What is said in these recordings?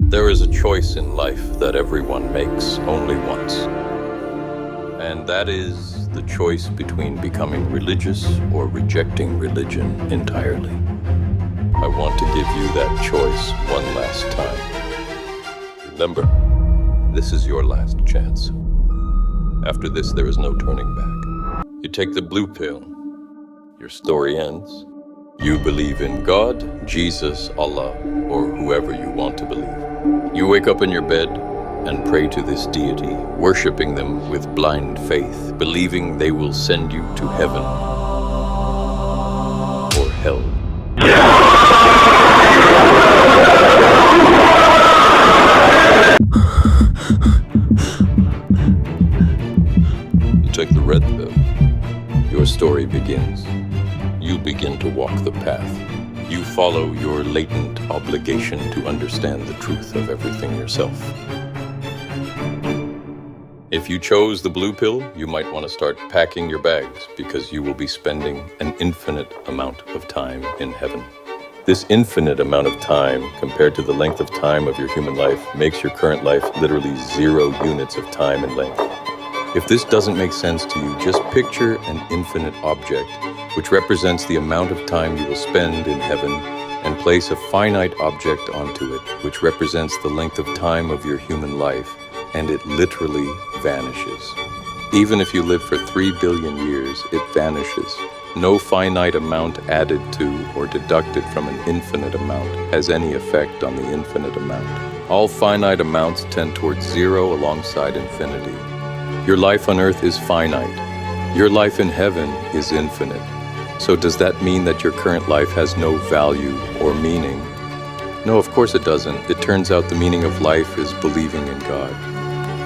There is a choice in life that everyone makes only once. And that is the choice between becoming religious or rejecting religion entirely. I want to give you that choice one last time. Remember, this is your last chance. After this, there is no turning back. You take the blue pill. Your story ends. You believe in God, Jesus, Allah, or whoever you want to believe. You wake up in your bed and pray to this deity, worshiping them with blind faith, believing they will send you to heaven or hell. You take the red pill. Your story begins. You begin to walk the path. You follow your latent obligation to understand the truth of everything yourself. If you chose the blue pill, you might want to start packing your bags because you will be spending an infinite amount of time in heaven. This infinite amount of time, compared to the length of time of your human life, makes your current life literally 0 units of time in length. If this doesn't make sense to you, just picture an infinite object which represents the amount of time you will spend in heaven, and place a finite object onto it, which represents the length of time of your human life, and it literally vanishes. Even if you live for 3 billion years, it vanishes. No finite amount added to or deducted from an infinite amount has any effect on the infinite amount. All finite amounts tend towards 0 alongside infinity. Your life on earth is finite. Your life in heaven is infinite. So does that mean that your current life has no value or meaning? No, of course it doesn't. It turns out the meaning of life is believing in God.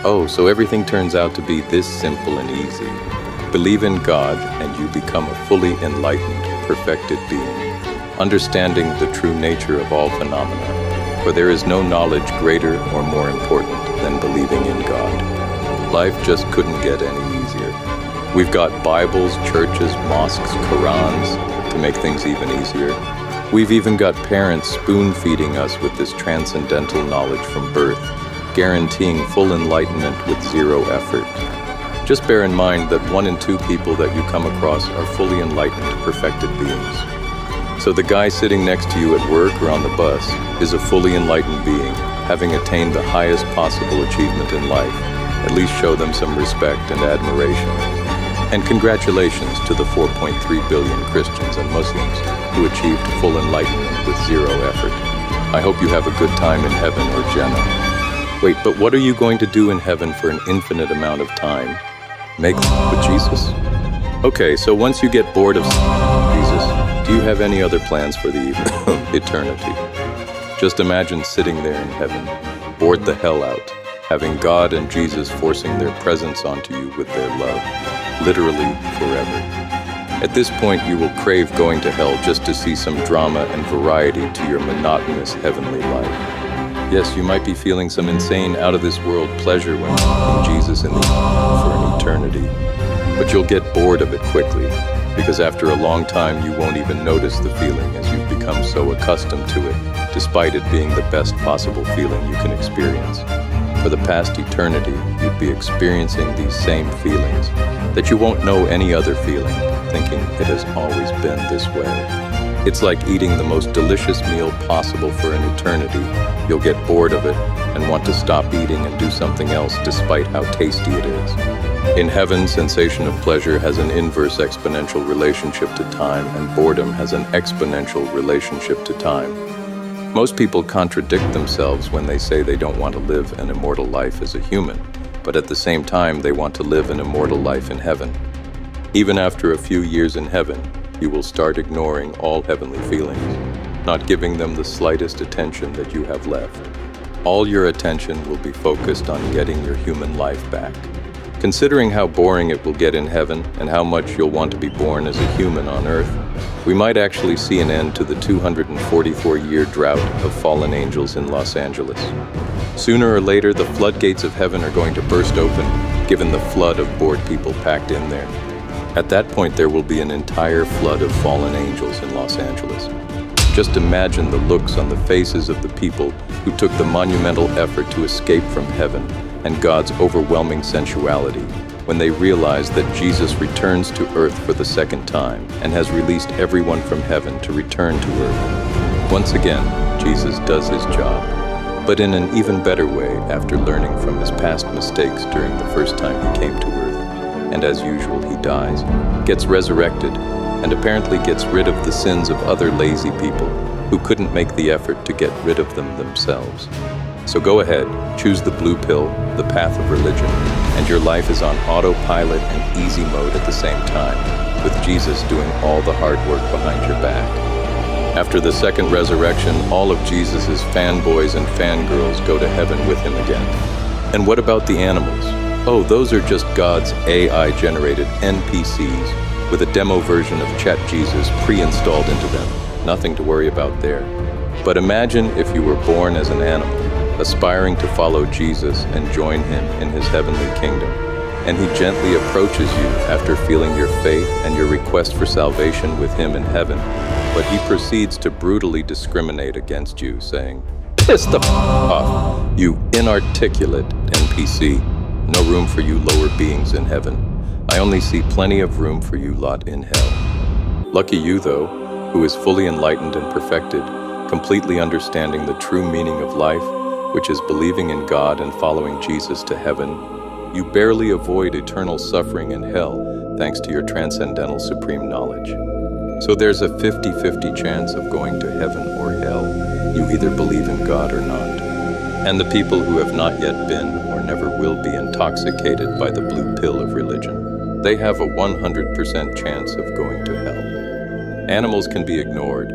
Oh, so everything turns out to be this simple and easy. Believe in God and you become a fully enlightened, perfected being, understanding the true nature of all phenomena. For there is no knowledge greater or more important than believing in God. Life just couldn't get any easier. We've got Bibles, churches, mosques, Qurans to make things even easier. We've even got parents spoon-feeding us with this transcendental knowledge from birth, guaranteeing full enlightenment with 0 effort. Just bear in mind that 1 in 2 people that you come across are fully enlightened, perfected beings. So the guy sitting next to you at work or on the bus is a fully enlightened being, having attained the highest possible achievement in life. At least show them some respect and admiration. And congratulations to the 4.3 billion Christians and Muslims who achieved full enlightenment with 0 effort. I hope you have a good time in heaven or Jannah. Wait, but what are you going to do in heaven for an infinite amount of time? Make with Jesus? Okay, so once you get bored of Jesus, do you have any other plans for the eternity? Just imagine sitting there in heaven, bored the hell out, having God and Jesus forcing their presence onto you with their love, literally forever. At this point, you will crave going to hell just to see some drama and variety to your monotonous heavenly life. Yes, you might be feeling some insane out-of-this-world pleasure when seeing Jesus in the for an eternity, but you'll get bored of it quickly, because after a long time, you won't even notice the feeling as you've become so accustomed to it, despite it being the best possible feeling you can experience. For the past eternity, you'd be experiencing these same feelings that you won't know any other feeling, thinking it has always been this way. It's like eating the most delicious meal possible for an eternity. You'll get bored of it and want to stop eating and do something else despite how tasty it is. In heaven, sensation of pleasure has an inverse exponential relationship to time, and boredom has an exponential relationship to time. Most people contradict themselves when they say they don't want to live an immortal life as a human, but at the same time they want to live an immortal life in heaven. Even after a few years in heaven, you will start ignoring all heavenly feelings, not giving them the slightest attention that you have left. All your attention will be focused on getting your human life back. Considering how boring it will get in heaven and how much you'll want to be born as a human on earth, we might actually see an end to the 244-year drought of fallen angels in Los Angeles. Sooner or later, the floodgates of heaven are going to burst open, given the flood of bored people packed in there. At that point, there will be an entire flood of fallen angels in Los Angeles. Just imagine the looks on the faces of the people who took the monumental effort to escape from heaven and God's overwhelming sensuality when they realize that Jesus returns to earth for the second time and has released everyone from heaven to return to earth. Once again, Jesus does his job, but in an even better way after learning from his past mistakes during the first time he came to earth. And as usual, he dies, gets resurrected, and apparently gets rid of the sins of other lazy people who couldn't make the effort to get rid of them themselves. So go ahead, choose the blue pill, the path of religion, and your life is on autopilot and easy mode at the same time, with Jesus doing all the hard work behind your back. After the second resurrection, all of Jesus' fanboys and fangirls go to heaven with him again. And what about the animals? Oh, those are just God's AI-generated NPCs with a demo version of ChatJesus pre-installed into them. Nothing to worry about there. But imagine if you were born as an animal, aspiring to follow Jesus and join him in his heavenly kingdom. And he gently approaches you after feeling your faith and your request for salvation with him in heaven. But he proceeds to brutally discriminate against you, saying, "Piss the off, you inarticulate NPC. No room for you lower beings in heaven. I only see plenty of room for you lot in hell." Lucky you, though, who is fully enlightened and perfected, completely understanding the true meaning of life, which is believing in God and following Jesus to heaven. You barely avoid eternal suffering in hell thanks to your transcendental supreme knowledge. So there's a 50-50 chance of going to heaven or hell. You either believe in God or not. And the people who have not yet been or never will be intoxicated by the blue pill of religion, they have a 100% chance of going to hell. Animals can be ignored,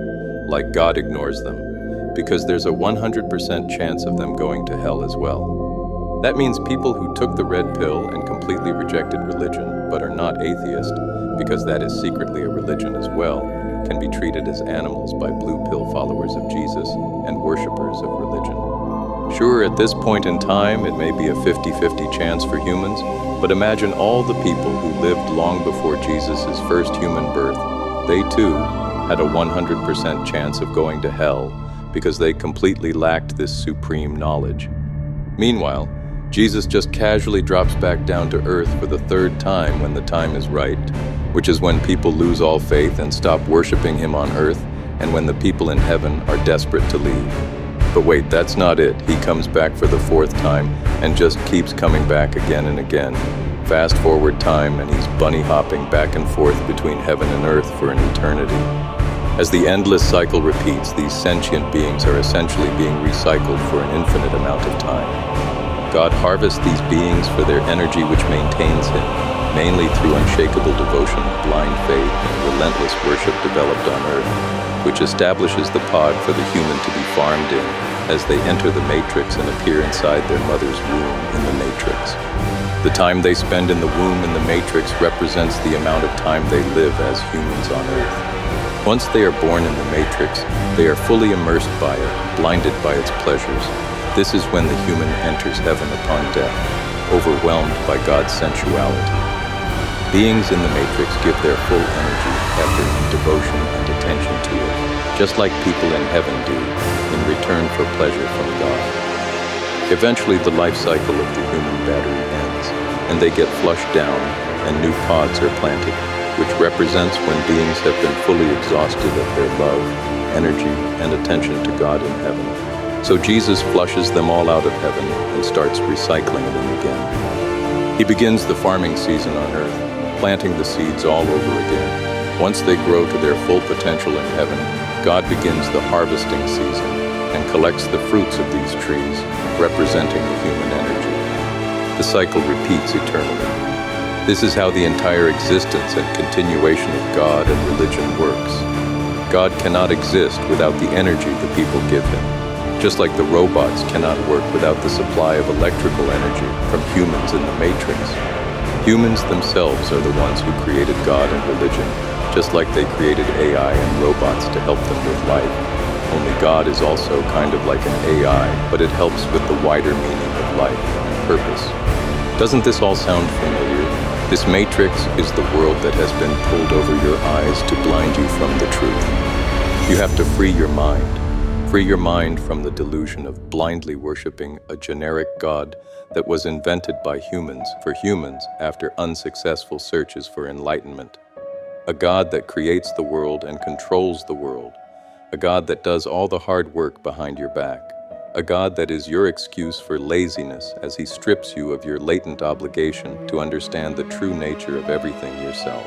like God ignores them, because there's a 100% chance of them going to hell as well. That means people who took the red pill and completely rejected religion, but are not atheist, because that is secretly a religion as well, can be treated as animals by blue pill followers of Jesus and worshippers of religion. Sure, at this point in time, it may be a 50-50 chance for humans, but imagine all the people who lived long before Jesus' first human birth. They too had a 100% chance of going to hell because they completely lacked this supreme knowledge. Meanwhile, Jesus just casually drops back down to earth for the third time when the time is right, which is when people lose all faith and stop worshiping him on earth, and when the people in heaven are desperate to leave. But wait, that's not it. He comes back for the fourth time and just keeps coming back again and again. Fast forward time and he's bunny hopping back and forth between heaven and earth for an eternity. As the endless cycle repeats, these sentient beings are essentially being recycled for an infinite amount of time. God harvests these beings for their energy which maintains him, mainly through unshakable devotion, blind faith, and relentless worship developed on earth, which establishes the pod for the human to be farmed in as they enter the matrix and appear inside their mother's womb in the matrix. The time they spend in the womb in the matrix represents the amount of time they live as humans on earth. Once they are born in the matrix, they are fully immersed by it, blinded by its pleasures. This is when the human enters heaven upon death, overwhelmed by God's sensuality. Beings in the matrix give their full energy, effort, devotion, and attention to it, just like people in heaven do, in return for pleasure from God. Eventually, the life cycle of the human battery ends, and they get flushed down, and new pods are planted, which represents when beings have been fully exhausted of their love, energy, and attention to God in heaven. So Jesus flushes them all out of heaven and starts recycling them again. He begins the farming season on earth, planting the seeds all over again. Once they grow to their full potential in heaven, God begins the harvesting season and collects the fruits of these trees, representing the human energy. The cycle repeats eternally. This is how the entire existence and continuation of God and religion works. God cannot exist without the energy the people give him, just like the robots cannot work without the supply of electrical energy from humans in the matrix. Humans themselves are the ones who created God and religion, just like they created AI and robots to help them with life. Only God is also kind of like an AI, but it helps with the wider meaning of life and purpose. Doesn't this all sound familiar? This matrix is the world that has been pulled over your eyes to blind you from the truth. You have to free your mind. Free your mind from the delusion of blindly worshiping a generic God that was invented by humans for humans after unsuccessful searches for enlightenment. A God that creates the world and controls the world. A God that does all the hard work behind your back. A God that is your excuse for laziness as he strips you of your latent obligation to understand the true nature of everything yourself.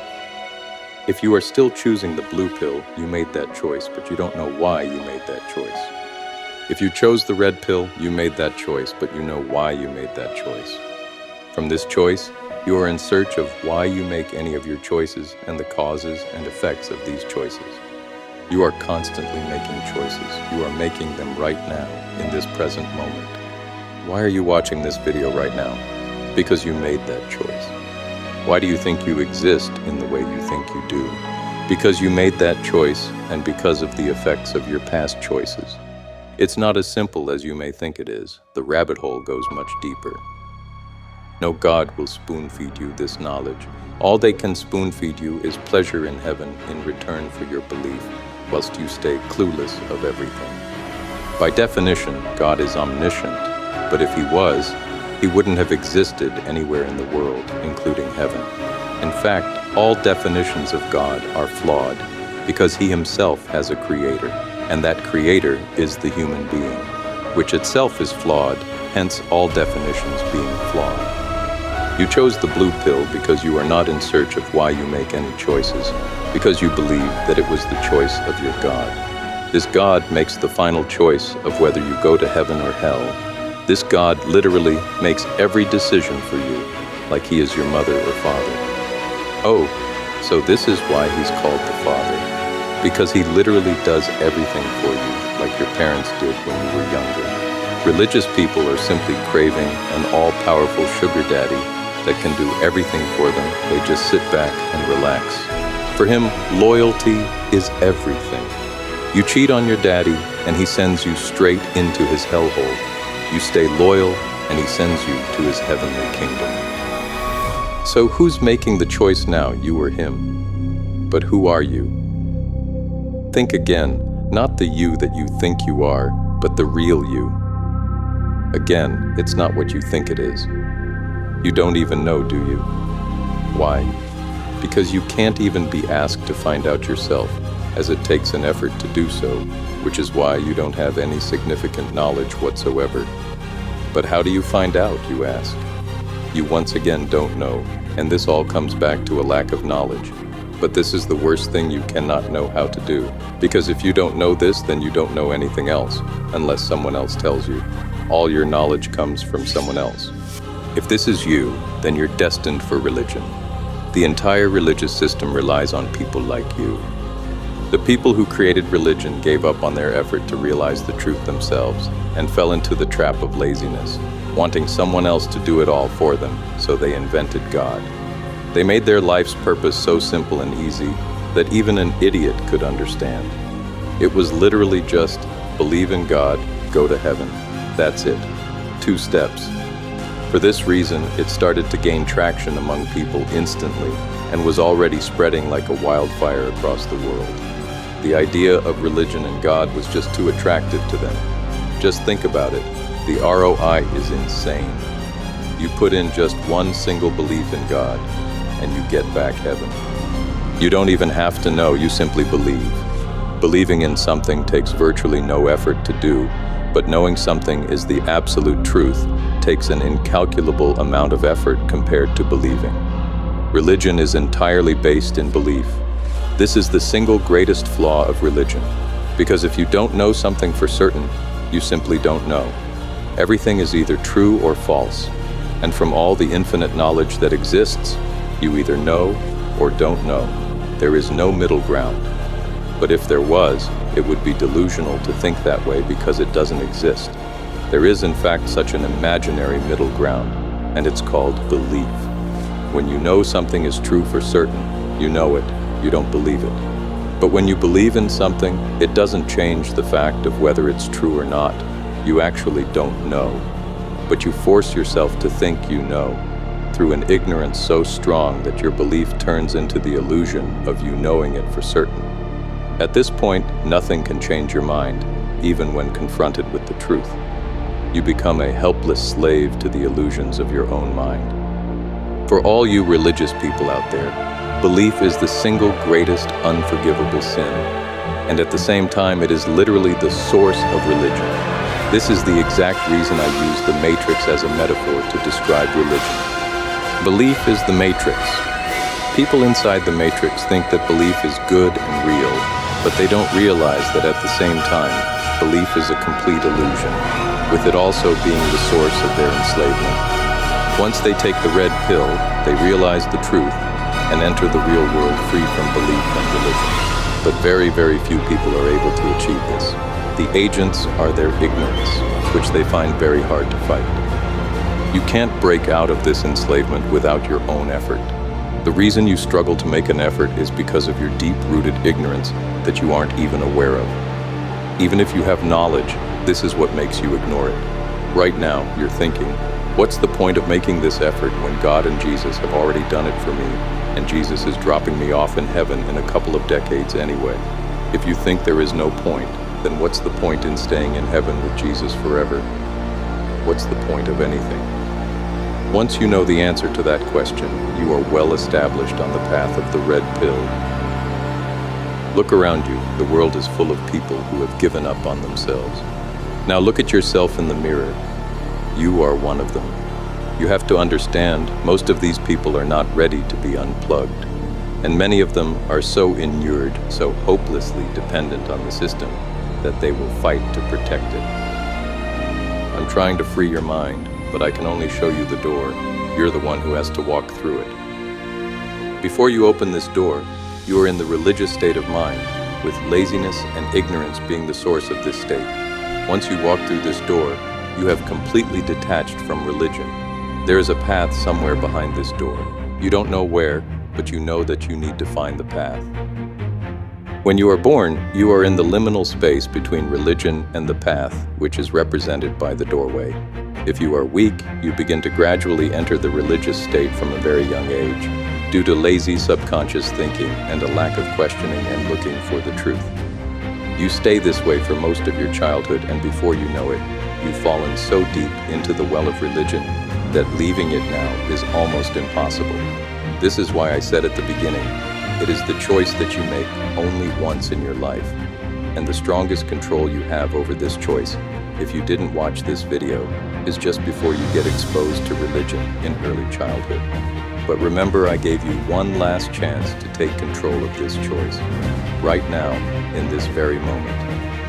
If you are still choosing the blue pill, you made that choice, but you don't know why you made that choice. If you chose the red pill, you made that choice, but you know why you made that choice. From this choice, you are in search of why you make any of your choices and the causes and effects of these choices. You are constantly making choices. You are making them right now, in this present moment. Why are you watching this video right now? Because you made that choice. Why do you think you exist in the way you think you do? Because you made that choice and because of the effects of your past choices. It's not as simple as you may think it is. The rabbit hole goes much deeper. No God will spoon-feed you this knowledge. All they can spoon-feed you is pleasure in heaven in return for your belief, whilst you stay clueless of everything. By definition, God is omniscient, but if he was, he wouldn't have existed anywhere in the world, including heaven. In fact, all definitions of God are flawed because he himself has a creator, and that creator is the human being, which itself is flawed, hence all definitions being flawed. You chose the blue pill because you are not in search of why you make any choices, because you believe that it was the choice of your God. This God makes the final choice of whether you go to heaven or hell. This God literally makes every decision for you, like he is your mother or father. Oh, so this is why he's called the Father, because he literally does everything for you, like your parents did when you were younger. Religious people are simply craving an all-powerful sugar daddy that can do everything for them. They just sit back and relax. For him, loyalty is everything. You cheat on your daddy, and he sends you straight into his hellhole. You stay loyal, and he sends you to his heavenly kingdom. So who's making the choice now, you or him? But who are you? Think again, not the you that you think you are, but the real you. Again, it's not what you think it is. You don't even know, do you? Why? Because you can't even be asked to find out yourself, as it takes an effort to do so, which is why you don't have any significant knowledge whatsoever. But how do you find out, you ask? You once again don't know, and this all comes back to a lack of knowledge. But this is the worst thing you cannot know how to do, because if you don't know this, then you don't know anything else, unless someone else tells you. All your knowledge comes from someone else. If this is you, then you're destined for religion. The entire religious system relies on people like you. The people who created religion gave up on their effort to realize the truth themselves and fell into the trap of laziness, wanting someone else to do it all for them, so they invented God. They made their life's purpose so simple and easy that even an idiot could understand. It was literally just believe in God, go to heaven. That's it. 2 steps. For this reason, it started to gain traction among people instantly and was already spreading like a wildfire across the world. The idea of religion and God was just too attractive to them. Just think about it. The ROI is insane. You put in just one single belief in God, and you get back heaven. You don't even have to know, you simply believe. Believing in something takes virtually no effort to do, but knowing something is the absolute truth takes an incalculable amount of effort compared to believing. Religion is entirely based in belief. This is the single greatest flaw of religion, because if you don't know something for certain, you simply don't know. Everything is either true or false, and from all the infinite knowledge that exists, you either know or don't know. There is no middle ground. But if there was, it would be delusional to think that way because it doesn't exist. There is in fact such an imaginary middle ground, and it's called belief. When you know something is true for certain, you know it, you don't believe it. But when you believe in something, it doesn't change the fact of whether it's true or not. You actually don't know. But you force yourself to think you know, through an ignorance so strong that your belief turns into the illusion of you knowing it for certain. At this point, nothing can change your mind, even when confronted with the truth. You become a helpless slave to the illusions of your own mind. For all you religious people out there, belief is the single greatest unforgivable sin, and at the same time, it is literally the source of religion. This is the exact reason I use the Matrix as a metaphor to describe religion. Belief is the Matrix. People inside the Matrix think that belief is good and real, but they don't realize that at the same time, belief is a complete illusion, with it also being the source of their enslavement. Once they take the red pill, they realize the truth and enter the real world free from belief and religion. But very, very few people are able to achieve this. The agents are their ignorance, which they find very hard to fight. You can't break out of this enslavement without your own effort. The reason you struggle to make an effort is because of your deep-rooted ignorance that you aren't even aware of. Even if you have knowledge, this is what makes you ignore it. Right now, you're thinking, what's the point of making this effort when God and Jesus have already done it for me, and Jesus is dropping me off in heaven in a couple of decades anyway? If you think there is no point, then what's the point in staying in heaven with Jesus forever? What's the point of anything? Once you know the answer to that question, you are well established on the path of the red pill. Look around you. The world is full of people who have given up on themselves. Now look at yourself in the mirror. You are one of them. You have to understand, most of these people are not ready to be unplugged. And many of them are so inured, so hopelessly dependent on the system, that they will fight to protect it. I'm trying to free your mind, but I can only show you the door. You're the one who has to walk through it. Before you open this door, you are in the religious state of mind, with laziness and ignorance being the source of this state. Once you walk through this door, you have completely detached from religion. There is a path somewhere behind this door. You don't know where, but you know that you need to find the path. When you are born, you are in the liminal space between religion and the path, which is represented by the doorway. If you are weak, you begin to gradually enter the religious state from a very young age, due to lazy subconscious thinking and a lack of questioning and looking for the truth. You stay this way for most of your childhood, and before you know it, you've fallen so deep into the well of religion that leaving it now is almost impossible. This is why I said at the beginning, it is the choice that you make only once in your life, and the strongest control you have over this choice, if you didn't watch this video, is just before you get exposed to religion in early childhood. But remember, I gave you one last chance to take control of this choice. Right now, in this very moment,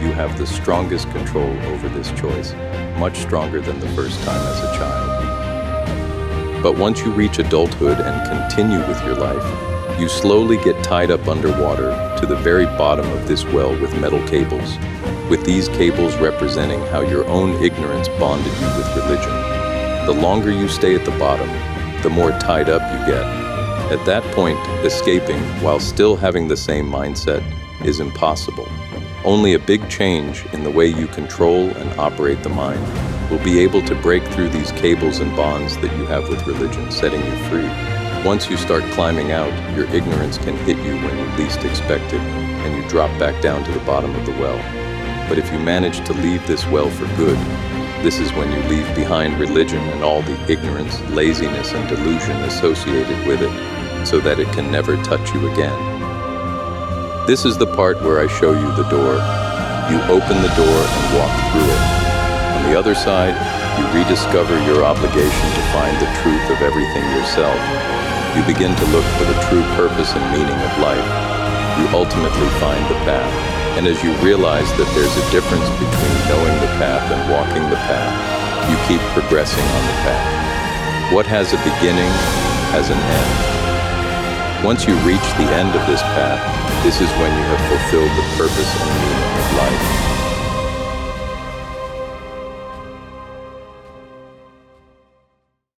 you have the strongest control over this choice, much stronger than the first time as a child. But once you reach adulthood and continue with your life, you slowly get tied up underwater to the very bottom of this well with metal cables, with these cables representing how your own ignorance bonded you with religion. The longer you stay at the bottom, the more tied up you get. At that point, escaping while still having the same mindset is impossible. Only a big change in the way you control and operate the mind will be able to break through these cables and bonds that you have with religion, setting you free. Once you start climbing out, your ignorance can hit you when you least expect it, and you drop back down to the bottom of the well. But if you manage to leave this well for good, this is when you leave behind religion and all the ignorance, laziness, and delusion associated with it, so that it can never touch you again. This is the part where I show you the door. You open the door and walk through it. On the other side, you rediscover your obligation to find the truth of everything yourself. You begin to look for the true purpose and meaning of life. You ultimately find the path. And as you realize that there's a difference between knowing the path and walking the path, you keep progressing on the path. What has a beginning has an end. Once you reach the end of this path, this is when you have fulfilled the purpose and meaning of life.